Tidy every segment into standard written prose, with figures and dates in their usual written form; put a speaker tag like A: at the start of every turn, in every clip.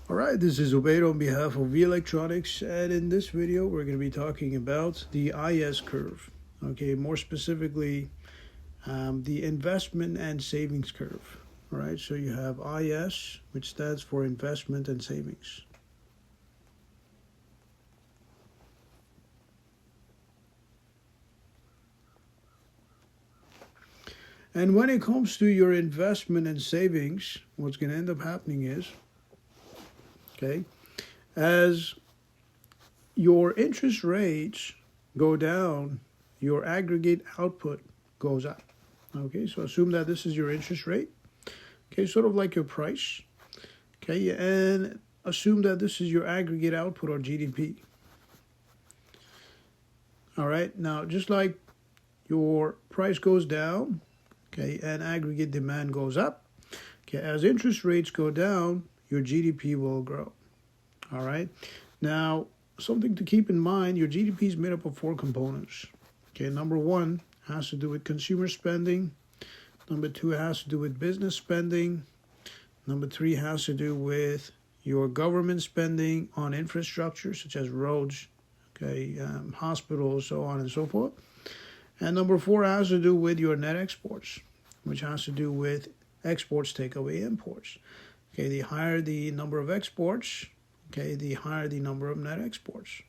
A: Alright, this is Ubaid on behalf of V Electronics, and in this video we're going to be talking about the IS curve. Okay, more specifically, the investment and savings curve. Alright, so you have IS, which stands for investment and savings. And when it comes to your investment and savings, what's going to end up happening is, okay, as your interest rates go down, your aggregate output goes up. Okay, so assume that this is your interest rate. Okay, sort of like your price. Okay, and assume that this is your aggregate output or GDP. All right, now just like your price goes down, okay, and aggregate demand goes up, okay, as interest rates go down, your GDP will grow. All right. Now, something to keep in mind, your GDP is made up of four components. Okay, number one has to do with consumer spending. Number two has to do with business spending. Number three has to do with your government spending on infrastructure, such as roads, okay, hospitals, so on and so forth. And number four has to do with your net exports, which has to do with exports take away imports. Okay, the higher the number of exports, okay, the higher the number of net exports.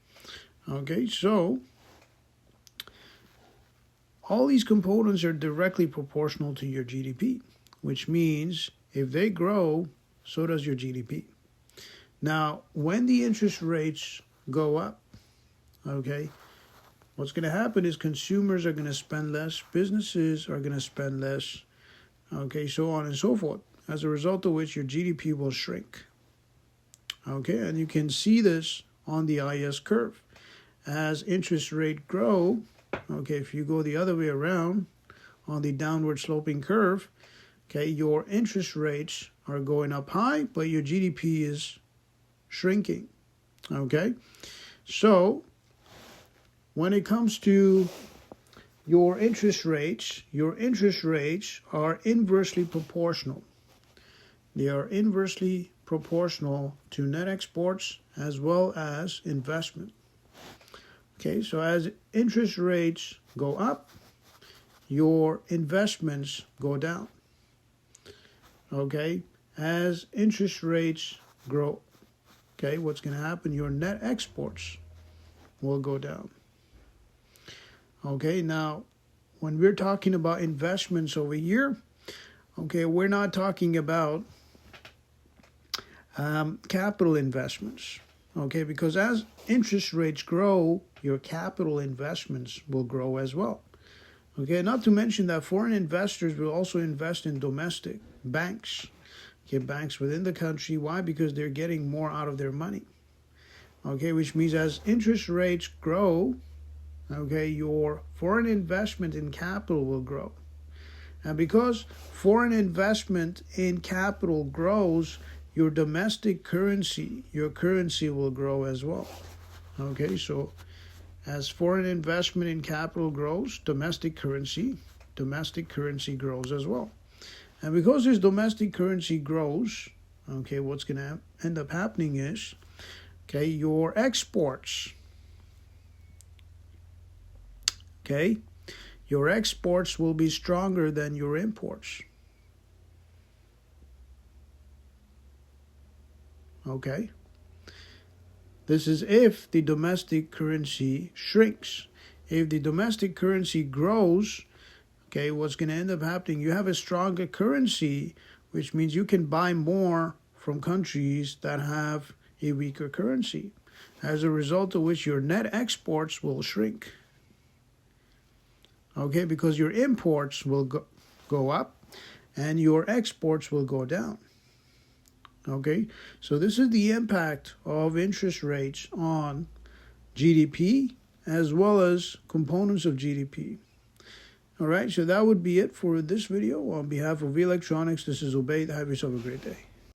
A: Okay, so all these components are directly proportional to your GDP, which means if they grow, so does your GDP. Now, when the interest rates go up, okay, what's going to happen is consumers are going to spend less, businesses are going to spend less, okay, so on and so forth, as a result of which your GDP will shrink. Okay, and you can see this on the IS curve. As interest rates grow, okay, if you go the other way around on the downward sloping curve, okay, your interest rates are going up high, but your GDP is shrinking. Okay, so when it comes to your interest rates are inversely proportional. They are inversely proportional to net exports as well as investment. Okay, so as interest rates go up, your investments go down. Okay, as interest rates grow, okay, what's going to happen? Your net exports will go down. Okay, now when we're talking about investments over here, okay, we're not talking about capital investments, okay, because as interest rates grow, your capital investments will grow as well. Okay, not to mention that foreign investors will also invest in domestic banks, okay, banks within the country. Why? Because they're getting more out of their money. Okay, which means as interest rates grow, okay, your foreign investment in capital will grow. And because foreign investment in capital grows, your domestic currency, your currency will grow as well. Okay, so as foreign investment in capital grows, domestic currency grows as well. And because this domestic currency grows, okay, what's going to end up happening is, okay, your exports, okay, your exports will be stronger than your imports. Okay, this is if the domestic currency shrinks. If the domestic currency grows, okay, what's going to end up happening? You have a stronger currency, which means you can buy more from countries that have a weaker currency, as a result of which your net exports will shrink. Okay, because your imports will go up and your exports will go down. Okay, so this is the impact of interest rates on GDP as well as components of GDP. All right, so that would be it for this video. On behalf of V Electronics, this is Ubaid. Have yourself a great day.